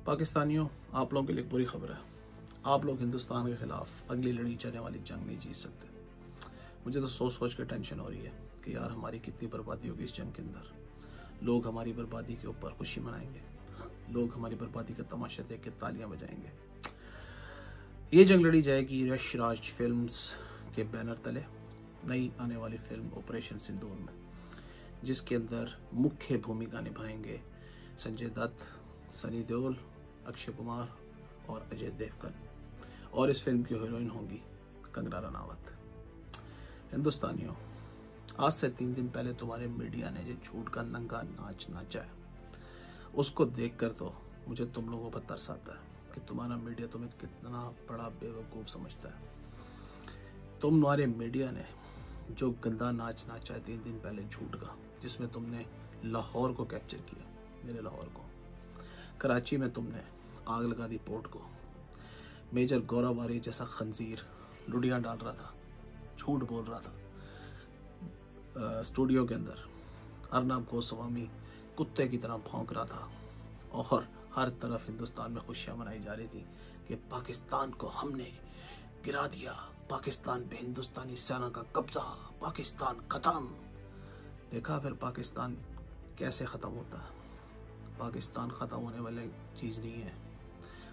पाकिस्तानियों, आप लोगों के लिए बुरी खबर है। आप लोग हिंदुस्तान के खिलाफ अगली लड़ी चलने वाली जंग नहीं जीत सकते। मुझे तो सोच सोच के टेंशन हो रही है कि यार हमारी कितनी बर्बादी होगी इस जंग के अंदर। लोग हमारी बर्बादी के ऊपर खुशी मनाएंगे, लोग हमारी बर्बादी का तमाशा देख के तालियां बजाएंगे। ये जंग लड़ी जाएगी यश राज फिल्म्स के बैनर तले नई आने वाली फिल्म ऑपरेशन सिंदूर में, जिसके अंदर मुख्य भूमिका निभाएंगे संजय दत्त, सनी देओल, अक्षय कुमार और अजय देवगन। और इस फिल्म की हीरोइन होंगी कंगना रनावत। हिंदुस्तानियों, आज से 3 दिन पहले तुम्हारे मीडिया ने जो झूठ का नंगा नाच नाचा है, उसको देखकर तो मुझे तुम लोगों पर तरस आता है कि तुम्हारा मीडिया तुम्हें कितना बड़ा बेवकूफ समझता है। तुम्हारे मीडिया ने जो गंदा नाच नाचा है 3 दिन पहले झूठ का, जिसमें तुमने लाहौर को कैप्चर किया, मेरे लाहौर को। कराची में तुमने आग लगा दी पोर्ट को। मेजर गौरव वारी जैसा खंजीर लुड़ियां डाल रहा था, झूठ बोल रहा था स्टूडियो के अंदर। अर्नब गोस्वामी कुत्ते की तरह भौंक रहा था और हर तरफ हिंदुस्तान में खुशियां मनाई जा रही थी कि पाकिस्तान को हमने गिरा दिया, पाकिस्तान पे हिंदुस्तानी सेना का कब्जा, पाकिस्तान खत्म। देखा फिर पाकिस्तान कैसे खत्म होता है। पाकिस्तान खत्म होने वाली चीज नहीं है।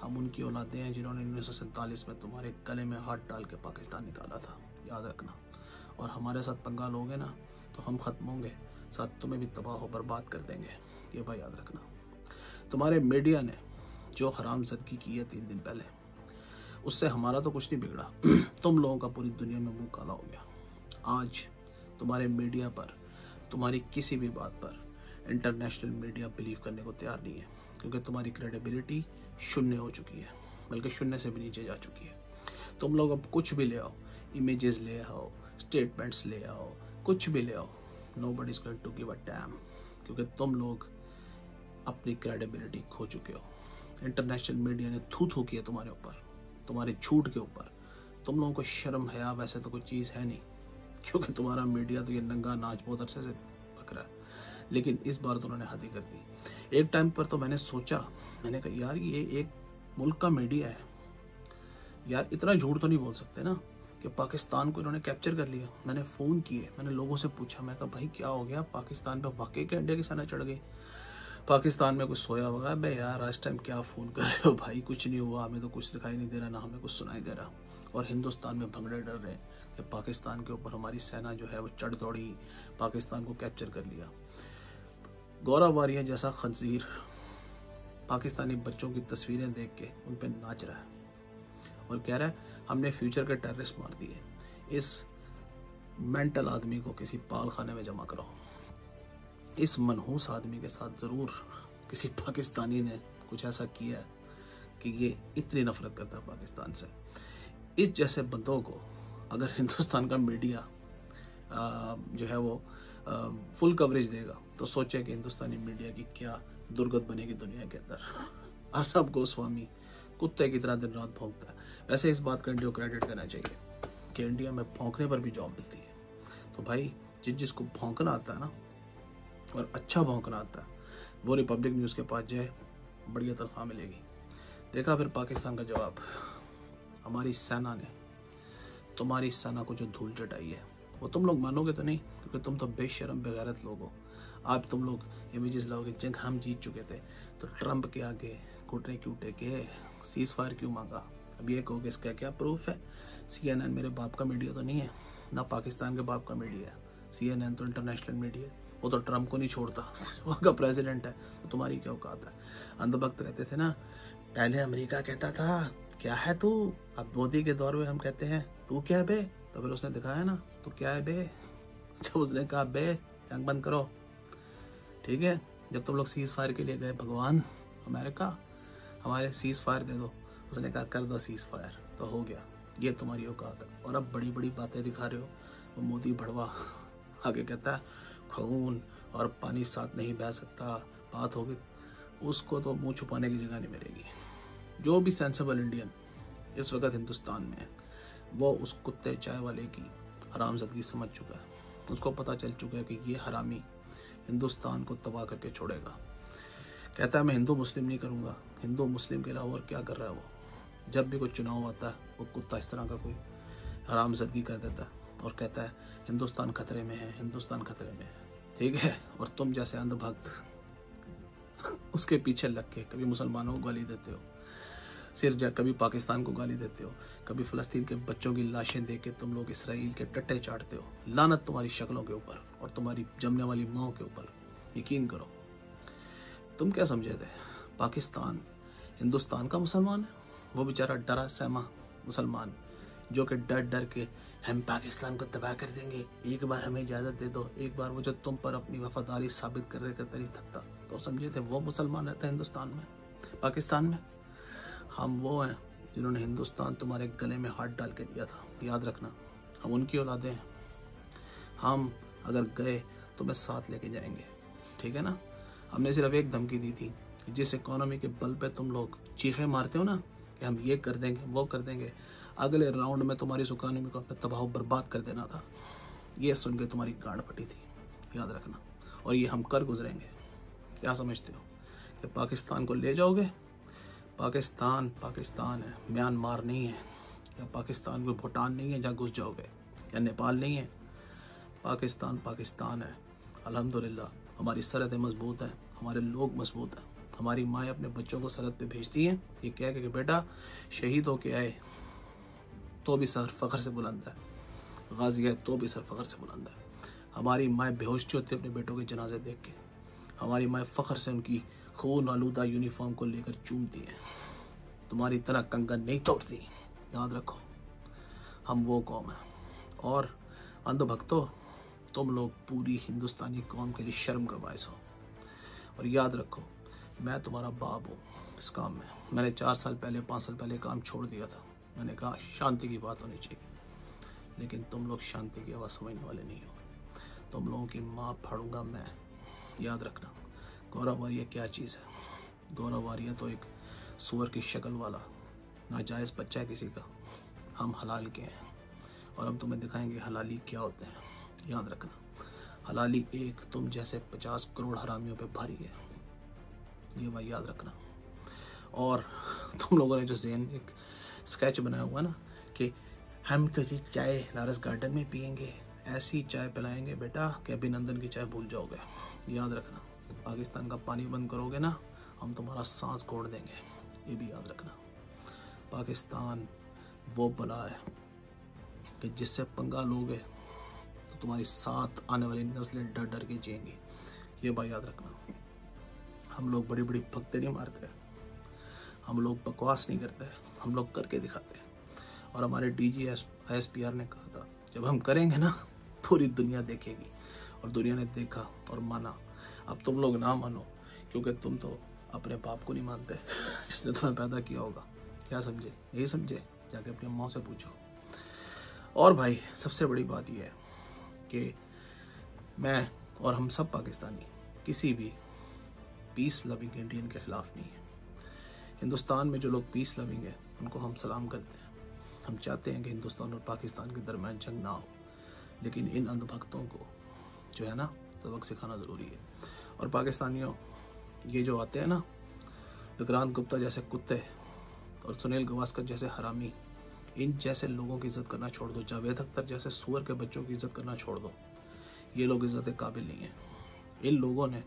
हम उनकी औलादे हैं जिन्होंने 1947 में तुम्हारे गले में हाथ डाल के पाकिस्तान निकाला था, याद रखना। और हमारे साथ पंगा लोगे ना तो हम खत्म होंगे, साथ तुम्हें भी तबाह हो बर्बाद कर देंगे, ये भाई याद रखना। तुम्हारे मीडिया ने जो हरामजदगी की है 3 दिन पहले, उससे हमारा तो कुछ नहीं बिगड़ा। तुम लोगों का पूरी दुनिया में मुंह काला हो गया। आज तुम्हारे मीडिया पर, तुम्हारी किसी भी बात पर इंटरनेशनल मीडिया बिलीव करने को तैयार नहीं है, क्योंकि तुम्हारी क्रेडिबिलिटी शून्य हो चुकी है, बल्कि शून्य से भी नीचे जा चुकी है। तुम लोग अब कुछ भी ले आओ, इमेजेस ले आओ, स्टेटमेंट्स ले आओ, कुछ भी ले आओ, nobody is going to give a damn, क्योंकि तुम लोग अपनी क्रेडिबिलिटी खो चुके हो। इंटरनेशनल मीडिया ने थू थू किया तुम्हारे ऊपर, तुम्हारे झूठ के ऊपर। तुम लोगों को शर्म हया वैसे तो कोई चीज़ है नहीं, क्योंकि तुम्हारा मीडिया तो ये नंगा नाच बहुत अरसे से पक रहा है, लेकिन इस बार तो उन्होंने हद ही कर दी। एक टाइम पर तो मैंने सोचा, मैंने कहा यार ये एक मुल्क का मीडिया है यार, इतना झूठ तो नहीं बोल सकते ना कि पाकिस्तान को इन्होंने कैप्चर कर लिया। मैंने फ़ोन किए, मैंने लोगों से पूछा, मैं कहा भाई क्या हो गया, पाकिस्तान पे वाकई क्या इंडिया की सेना चढ़ गई, पाकिस्तान में कुछ सोया होगा। बे यार आज टाइम क्या फ़ोन कर रहे हो भाई, कुछ नहीं हुआ, हमें तो कुछ दिखाई नहीं दे रहा, ना हमें कुछ सुनाई दे रहा। और हिंदुस्तान में भंगड़े डर रहे हैं कि पाकिस्तान के ऊपर हमारी सेना जो है वो चढ़ दौड़ी, पाकिस्तान को कैप्चर कर लिया। गौरव वारिया जैसा खंजीर पाकिस्तानी बच्चों की तस्वीरें देख के उन पर नाच रहा है और कह रहा है हमने फ्यूचर के टेररिस्ट मार दिए। इस मेंटल आदमी को किसी पाल खाने में जमा करो। इस मनहूस आदमी के साथ ज़रूर किसी पाकिस्तानी ने कुछ ऐसा किया है कि ये इतनी नफरत करता है पाकिस्तान से। इस जैसे बंदों को अगर हिंदुस्तान का मीडिया जो है वो फुल कवरेज देगा तो सोचे कि हिंदुस्तानी मीडिया की क्या दुर्गत बनेगी दुनिया के अंदर। अर्नब गोस्वामी कुत्ते की तरह दिन रात भौंकता है। वैसे इस बात का इंडिया को क्रेडिट देना चाहिए कि इंडिया में भौंकने पर भी जॉब मिलती है। तो भाई जिसको भौंकना आता है ना और अच्छा भौंकना आता है, वो रिपब्लिक न्यूज़ के पास जाए, बढ़िया तनख्वाह मिलेगी। देखा फिर पाकिस्तान का जवाब। हमारी सेना ने तुम्हारी सेना को जो धूल चटाई है वो तुम लोग मानोगे तो नहीं, क्योंकि तुम तो बेशरम बेगैरत लोग हो। आप तुम लोग इमेजेस लाओगे, जंग हम जीत चुके थे तो ट्रंप के आगे घुटने क्यों टेके, सीज फायर क्यों मांगा। अब ये कहोगे इसका क्या प्रूफ है। CNN मेरे बाप का मीडिया तो नहीं है, ना पाकिस्तान के बाप का मीडिया है। CNN तो इंटरनेशनल मीडिया है, वो तो ट्रंप को नहीं छोड़ता, वहाँ का प्रेसिडेंट है। तो तुम्हारी क्या औकात है। अंधभक्त रहते थे ना, पहले अमेरिका कहता था क्या है तू, अब मोदी के दौर में हम कहते हैं तू क्या है बे, तो फिर उसने दिखाया ना तू क्या है बे। जब उसने कहा बे जंग बंद करो, ठीक है, जब तुम लोग सीज फायर के लिए गए, भगवान अमेरिका हमारे सीज फायर दे दो, उसने कहा कर दो सीज फायर, तो हो गया। ये तुम्हारी औकात है। और अब बड़ी बड़ी बातें दिखा रहे हो। वो मोदी भड़वा आगे कहता है खून और पानी साथ नहीं बह सकता, बात होगी, उसको तो मुंह छुपाने की जगह नहीं मिलेगी। जो भी सेंसिबल इंडियन इस वक्त हिंदुस्तान में है, वो उस कुत्ते चाय वाले की हरामज़दगी समझ चुका है। उसको पता चल चुका है कि ये हरामी हिंदुस्तान को तबाह करके छोड़ेगा। कहता है मैं हिंदू मुस्लिम नहीं करूँगा, हिंदू मुस्लिम के अलावा और क्या कर रहा है वो। जब भी कोई चुनाव आता है वो कुत्ता इस तरह का कोई हरामजदगी कर देता है और कहता है हिंदुस्तान खतरे में है, हिंदुस्तान खतरे में है, ठीक है। और तुम जैसे अंधभक्त उसके पीछे लग के कभी मुसलमानों को गाली देते हो, कभी पाकिस्तान को गाली देते हो, कभी फ़लस्तीन के बच्चों की लाशें देख के तुम लोग इसराइल के टट्टे चाटते हो। लानत तुम्हारी शक्लों के ऊपर और तुम्हारी जमने वाली माओं के ऊपर। यकीन करो, तुम क्या समझे थे पाकिस्तान हिंदुस्तान का मुसलमान है? वो बेचारा डरा सहमा मुसलमान जो कि डर डर के हम पाकिस्तान को तबाह कर देंगे, एक बार हमें इजाज़त दे दो, एक बार वो जो तुम पर अपनी वफादारी साबित करते करते नहीं थकता, तो समझे थे वो मुसलमान रहता है हिंदुस्तान में, पाकिस्तान में। हम वो हैं जिन्होंने हिंदुस्तान तुम्हारे गले में हाथ डाल के दिया था, याद रखना। हम उनकी औलादे हैं, हम अगर गए तो मैं साथ लेके जाएंगे, ठीक है ना। हमने सिर्फ एक धमकी दी थी, जिस इकोनॉमी के बल पे तुम लोग चीखे मारते हो ना कि हम ये कर देंगे वो कर देंगे, अगले राउंड में तुम्हारी इकोनॉमी को अपने तबाह बर्बाद कर देना था। ये सुन के तुम्हारी गांड फटी थी, याद रखना। और ये हम कर गुजरेंगे। क्या समझते हो कि पाकिस्तान को ले जाओगे? पाकिस्तान पाकिस्तान है, म्यांमार नहीं है। या पाकिस्तान कोई भूटान नहीं है जहाँ घुस जाओगे, या नेपाल नहीं है। पाकिस्तान पाकिस्तान है। अल्हम्दुलिल्लाह हमारी सरहदें मजबूत हैं, हमारे लोग मजबूत हैं। हमारी माएँ अपने बच्चों को सरहद पे भेजती हैं ये कह के कि बेटा शहीद होके आए तो भी सर फ़ख्र से बुलंद है, गाजी है तो भी सर फ़ख्र से बुलंद है। हमारी माएँ बेहोश होती अपने बेटों के जनाजे देख के। हमारी माएँ फ़ख्र से उनकी खून आलूदा यूनिफॉर्म को लेकर चूमती हैं। तुम्हारी तरह कंगन नहीं तोड़ती, याद रखो। हम वो कौम है। और अंधभक्तों, तुम लोग पूरी हिंदुस्तानी कौम के लिए शर्म का बायस हो। और याद रखो, मैं तुम्हारा बाप हूँ इस काम में। मैंने 4 साल पहले 5 साल पहले काम छोड़ दिया था। मैंने कहा शांति की बात होनी चाहिए, लेकिन तुम लोग शांति की आवाज़ समझने वाले नहीं हो। तुम लोगों की माँ फाड़ूंगा मैं, याद रखना। गौरव वारिया क्या चीज़ है? गौरव वारिया तो एक सूअर की शक्ल वाला नाजायज़ बच्चा है किसी का। हम हलाल के हैं और हम तुम्हें दिखाएंगे हलाली क्या होते हैं, याद रखना। हलाली एक तुम जैसे 50 करोड़ हरामियों पे भारी है, ये भाई याद रखना। और तुम लोगों ने जो ज़हन एक स्केच बनाया हुआ ना कि हम तो जी चाय लारस गार्डन में पियेंगे, ऐसी चाय पिलाएंगे बेटा कि अभिनंदन की चाय भूल जाओगे, याद रखना। पाकिस्तान का पानी बंद करोगे ना, हम तुम्हारा सांस खोड़ देंगे, ये भी याद रखना। पाकिस्तान वो बला है कि जिससे पंगा लोगे तो तुम्हारी साथ आने वाली नस्लें डर डर के जिएंगी, ये बात याद रखना। हम लोग बड़ी बड़ी भक्ति नहीं मारते, हम लोग बकवास नहीं करते, हम लोग करके दिखाते हैं। और हमारे DG ISPR ने कहा था जब हम करेंगे ना पूरी दुनिया देखेगी, और दुनिया ने देखा और माना। अब तुम लोग ना मानो, क्योंकि तुम तो अपने बाप को नहीं मानते जिसने तुम्हें पैदा किया होगा। क्या समझे? यही समझे? जाके अपनी अम्मा से पूछो। और भाई सबसे बड़ी बात यह है कि मैं और हम सब पाकिस्तानी किसी भी पीस लविंग इंडियन के खिलाफ नहीं है। हिंदुस्तान में जो लोग पीस लविंग है उनको हम सलाम करते हैं। हम चाहते हैं कि हिंदुस्तान और पाकिस्तान के दरमियान जंग ना हो, लेकिन इन अंधभक्तों को जो है ना सबक सिखाना ज़रूरी है। और पाकिस्तानियों, ये जो आते हैं ना विक्रांत गुप्ता जैसे कुत्ते और सुनील गावस्कर जैसे हरामी, इन जैसे लोगों की इज्जत करना छोड़ दो। जावेद अख्तर जैसे सूअर के बच्चों की इज्जत करना छोड़ दो। ये लोग इज्जत के काबिल नहीं है। इन लोगों ने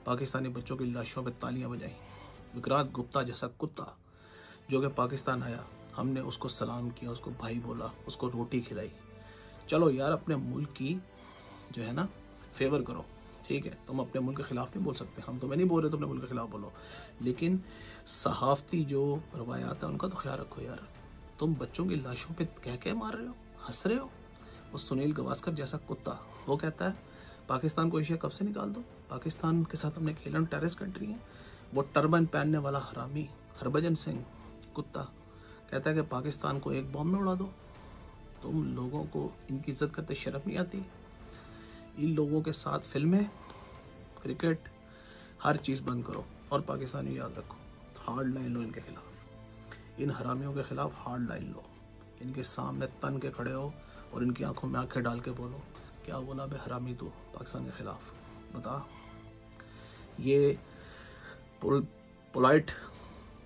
पाकिस्तानी बच्चों की लाशों पर तालियां बजाई। विक्रांत गुप्ता जैसा कुत्ता जो कि पाकिस्तान आया, हमने उसको सलाम किया, उसको भाई बोला, उसको रोटी खिलाई। चलो यार, अपने मुल्क की जो है ना फेवर करो, ठीक है। तुम अपने मुल्क के खिलाफ नहीं बोल सकते, हम तुम्हें नहीं बोल रहे तुम अपने मुल्क के खिलाफ बोलो, लेकिन सहाफती जो रवायात है उनका तो ख्याल रखो यार। तुम बच्चों की लाशों पे कह मार रहे हो, हंस रहे हो। वो सुनील गावस्कर जैसा कुत्ता वो कहता है पाकिस्तान को एशिया कप से निकाल दो, पाकिस्तान के साथ हमने खेलन, टेररिस्ट कंट्री है। वो टर्बन पहनने वाला हरामी हरभजन सिंह कुत्ता कहता है कि पाकिस्तान को एक बॉम्ब में उड़ा दो। तुम लोगों को इनकी इज्जत करते शर्म नहीं आती? इन लोगों के साथ फिल्में, क्रिकेट, हर चीज़ बंद करो। और पाकिस्तानी याद रखो, हार्ड लाइन लो इनके खिलाफ, इन हरामियों के खिलाफ हार्ड लाइन लो। इनके सामने तन के खड़े हो और इनकी आंखों में आंखें डाल के बोलो, क्या बोला बे हरामी तू पाकिस्तान के खिलाफ, बता। ये पोलाइट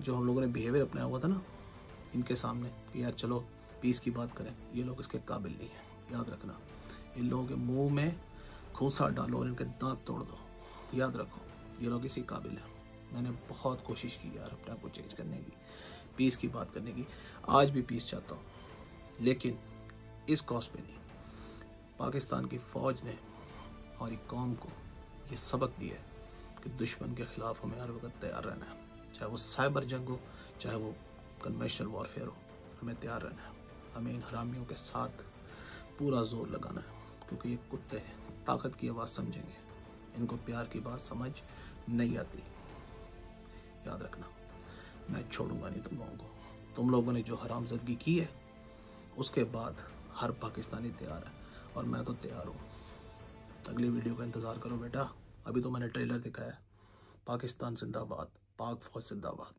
जो हम लोगों ने बिहेवियर अपनाया हुआ था ना इनके सामने कि यार चलो पीस की बात करें, ये लोग इसके काबिल नहीं है। याद रखना, इन लोगों के मुंह में घूंसा डालो और इनके दांत तोड़ दो। याद रखो, ये लोग इसी काबिल हैं। मैंने बहुत कोशिश की यार अपने आप को चेंज करने की, पीस की बात करने की। आज भी पीस चाहता हूँ, लेकिन इस कॉस्ट पे नहीं। पाकिस्तान की फ़ौज ने हमारी कौम को ये सबक दिया है कि दुश्मन के ख़िलाफ़ हमें हर वक्त तैयार रहना है, चाहे वो साइबर जंग हो, चाहे वो कन्वेंशनल वॉरफेयर हो। हमें तैयार रहना है। हमें इन हरामियों के साथ पूरा जोर लगाना है, क्योंकि ये कुत्ते हैं, ताकत की आवाज़ समझेंगे, इनको प्यार की बात समझ नहीं आती। याद रखना, मैं छोड़ूंगा नहीं तुम लोगों को। तुम लोगों ने जो हरामज़दगी की है उसके बाद हर पाकिस्तानी तैयार है, और मैं तो तैयार हूँ। अगली वीडियो का इंतज़ार करो बेटा। अभी तो मैंने ट्रेलर दिखाया है। पाकिस्तान जिंदाबाद, पाक फौज जिंदाबाद।